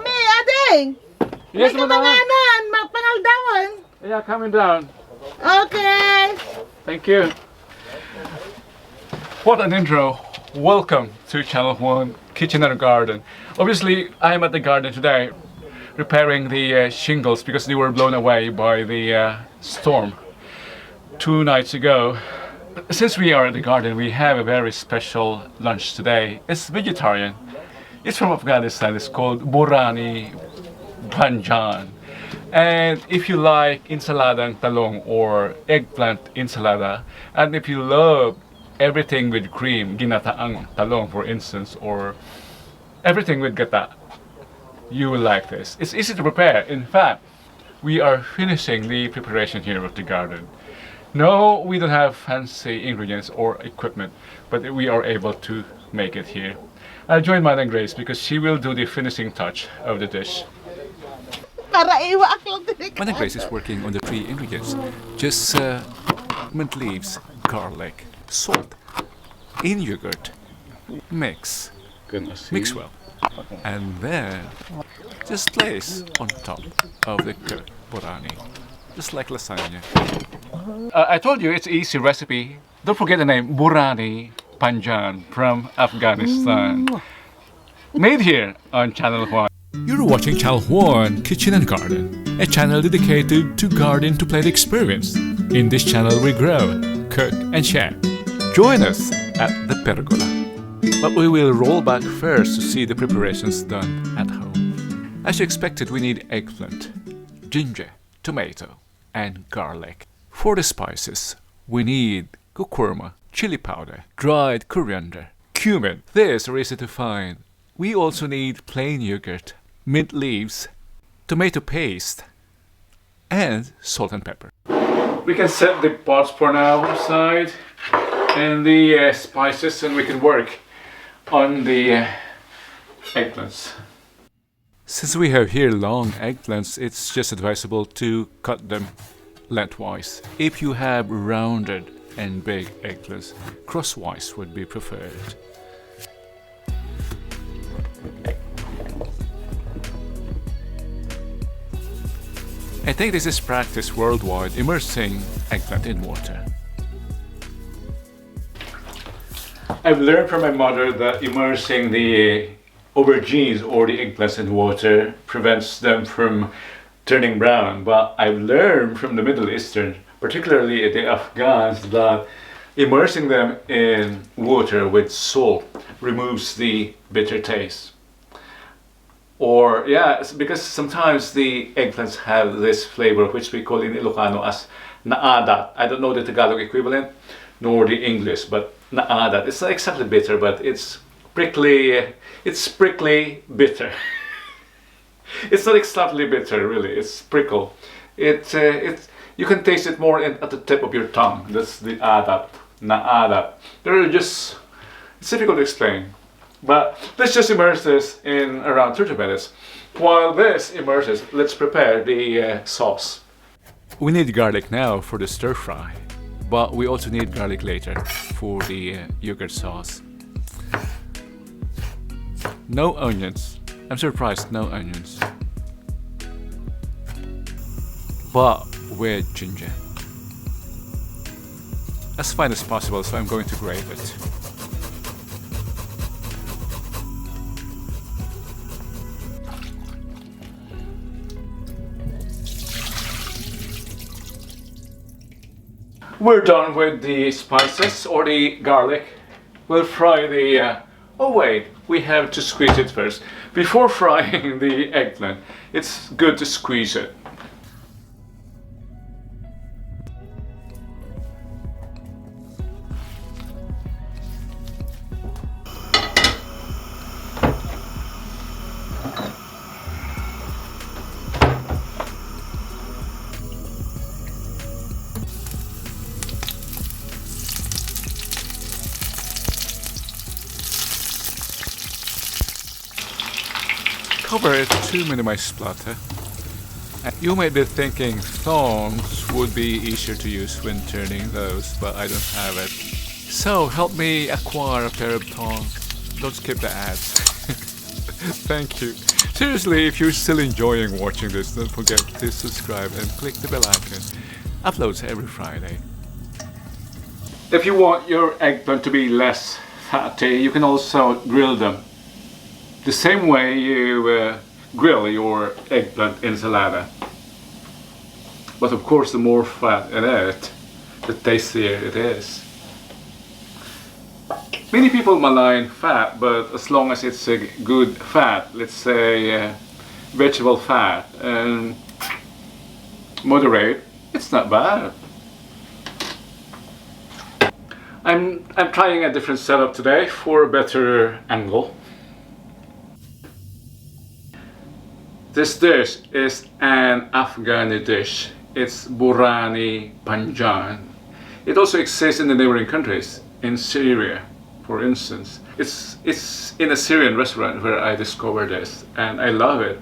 me, Ading. Yes, May kamanganan, magpangaldawan. Yeah, coming down. Okay. Thank you. What an intro. Welcome to Channel Juan Kitchen and Garden. Obviously, I'm at the garden today repairing the shingles because they were blown away by the storm 2 nights ago. Since we are at the garden, we have a very special lunch today. It's vegetarian. It's from Afghanistan. It's called Borani Banjan. And if you like ensalada talong or eggplant ensalada, and if you love everything with cream, ginataang talong for instance, or everything with gata, you will like this. It's easy to prepare. In fact, we are finishing the preparation here at the garden. No, we don't have fancy ingredients or equipment, but we are able to make it here. I'll join Madam Grace because she will do the finishing touch of the dish. Madam Grace is working on the 3 ingredients. Just mint leaves, garlic, salt, in yogurt, mix well, and then just place on top of the cooked borani, just like lasagna. I told you it's an easy recipe. Don't forget the name Borani Panjan from Afghanistan. Made here on Channel Juan. You're watching Channel Juan Kitchen and Garden, a channel dedicated to garden to plate experience. In this channel we grow, cook and share. Join us at the pergola. But we will roll back first to see the preparations done at home. As you expected, we need eggplant, ginger, tomato, and garlic. For the spices, we need curcuma, chili powder, dried coriander, cumin. These are easy to find. We also need plain yogurt, mint leaves, tomato paste, and salt and pepper. We can set the pots for now aside and the spices, and we can work on the eggplants. Since we have here long eggplants, it's just advisable to cut them lengthwise. If you have rounded and big eggplants, crosswise would be preferred. I think this is practiced worldwide, immersing eggplant in water. I've learned from my mother that immersing the aubergines or the eggplants in water prevents them from turning brown. But I've learned from the Middle Eastern, particularly the Afghans, that immersing them in water with salt removes the bitter taste. Or, yeah, because sometimes the eggplants have this flavor which we call in Ilocano as naadat. I don't know the Tagalog equivalent nor the English, but naadat. It's not exactly bitter, but it's prickly bitter. It's not exactly bitter, really. It's prickle. You can taste it more at the tip of your tongue. That's the adat, naadat. It's difficult to explain. But let's just immerse this in around 30 minutes. While this immerses, let's prepare the sauce. We need garlic now for the stir fry, but we also need garlic later for the yogurt sauce. No onions. I'm surprised, no onions. But with ginger. As fine as possible, so I'm going to grate it. We're done with the spices or the garlic. We'll fry the... oh wait, we have to squeeze it first. Before frying the eggplant, it's good to squeeze it. Cover it to minimize splatter. You might be thinking thongs would be easier to use when turning those, but I don't have it. So help me acquire a pair of tongs. Don't skip the ads. Thank you. Seriously, if you're still enjoying watching this, don't forget to subscribe and click the bell icon. Uploads every Friday. If you want your eggplant to be less fatty, you can also grill them. The same way you grill your eggplant ensalada. But of course, the more fat in it, the tastier it is. Many people malign fat, but as long as it's a good fat, let's say vegetable fat, and moderate, it's not bad. I'm trying a different setup today for a better angle. This dish is an Afghani dish. It's Borani Panjan. It also exists in the neighboring countries, in Syria, for instance. It's in a Syrian restaurant where I discovered this, and I love it.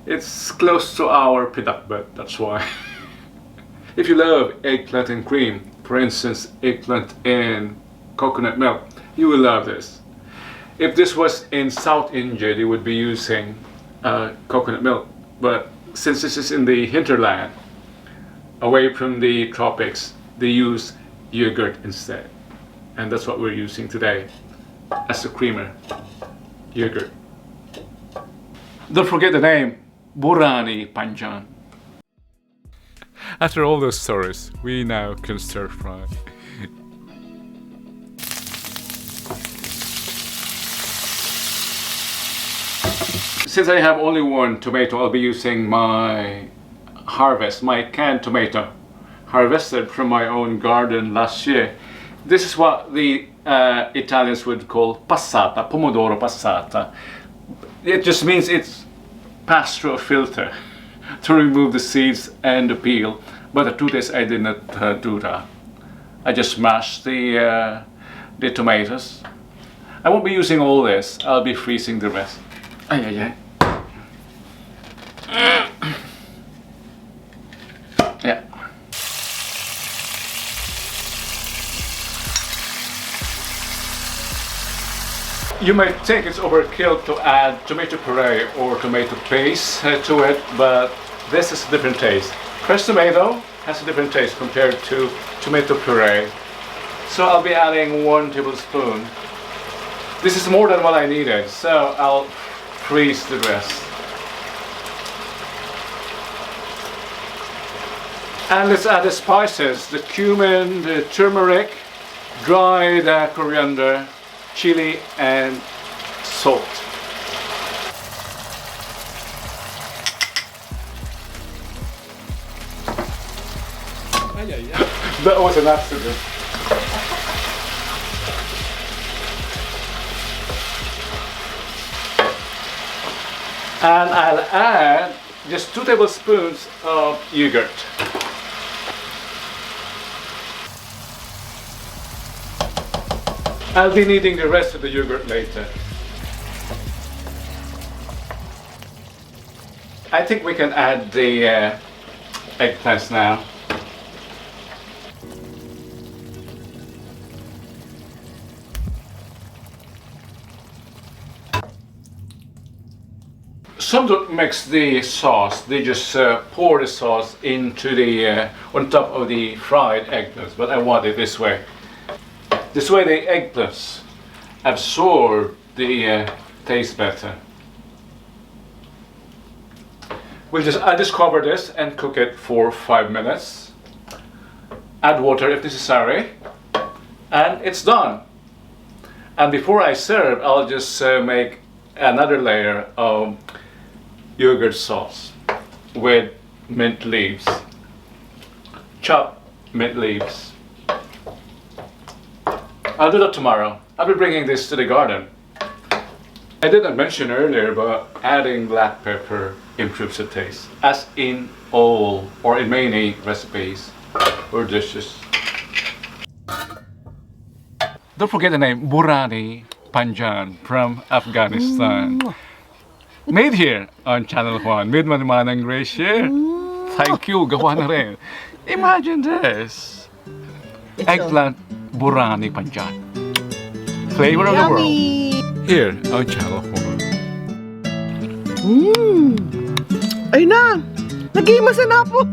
It's close to our pinakbet, that's why. If you love eggplant and cream, for instance, eggplant in coconut milk, you will love this. If this was in South India, they would be using coconut milk, but since this is in the hinterland, away from the tropics, they use yogurt instead. And that's what we're using today as a creamer, yogurt. Don't forget the name, Borani Panjan. After all those stories, we now can stir fry. Since I have only one tomato, I'll be using my canned tomato, harvested from my own garden last year. This is what the Italians would call passata, pomodoro passata. It just means it's passed through a filter to remove the seeds and the peel. But the truth is, I did not do that. I just mashed the tomatoes. I won't be using all this. I'll be freezing the rest. Ay, ay, ay. Yeah. You might think it's overkill to add tomato puree or tomato paste to it, but this is a different taste. Fresh tomato has a different taste compared to tomato puree. So I'll be adding 1 tablespoon. This is more than what I needed, so I'll freeze the rest. And let's add the spices, the cumin, the turmeric, dried coriander, chili, and salt. That was an accident. And I'll add just 2 tablespoons of yogurt. I'll be needing the rest of the yogurt later. I think we can add the eggplants now. Some don't mix the sauce, they just pour the sauce into the on top of the fried eggplants, but I want it this way. This way the eggplants absorb the taste better. I just cover this and cook it for 5 minutes. Add water if necessary, and it's done. And before I serve, I'll just make another layer of yogurt sauce with mint leaves, chopped mint leaves. I'll do that tomorrow. I'll be bringing this to the garden. I didn't mention earlier, but adding black pepper improves the taste, as in all or in many recipes or dishes. Don't forget the name Borani Panjan from Afghanistan. Made here on Channel Juan. Made Manang Grace here. Thank you, gawa na rin. Imagine this. Eggplant Borani Panjan. Flavor of the world. Yummy! Here on Channel Juan. Ay na! Nag-iimasa na po!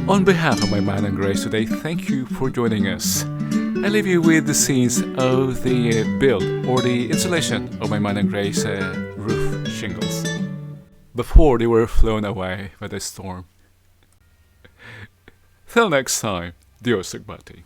On behalf of my man and Grace today, thank you for joining us. I leave you with the scenes of the build or the installation of my man and Grace roof shingles before they were flown away by the storm. Till next time, Dios Sagbati.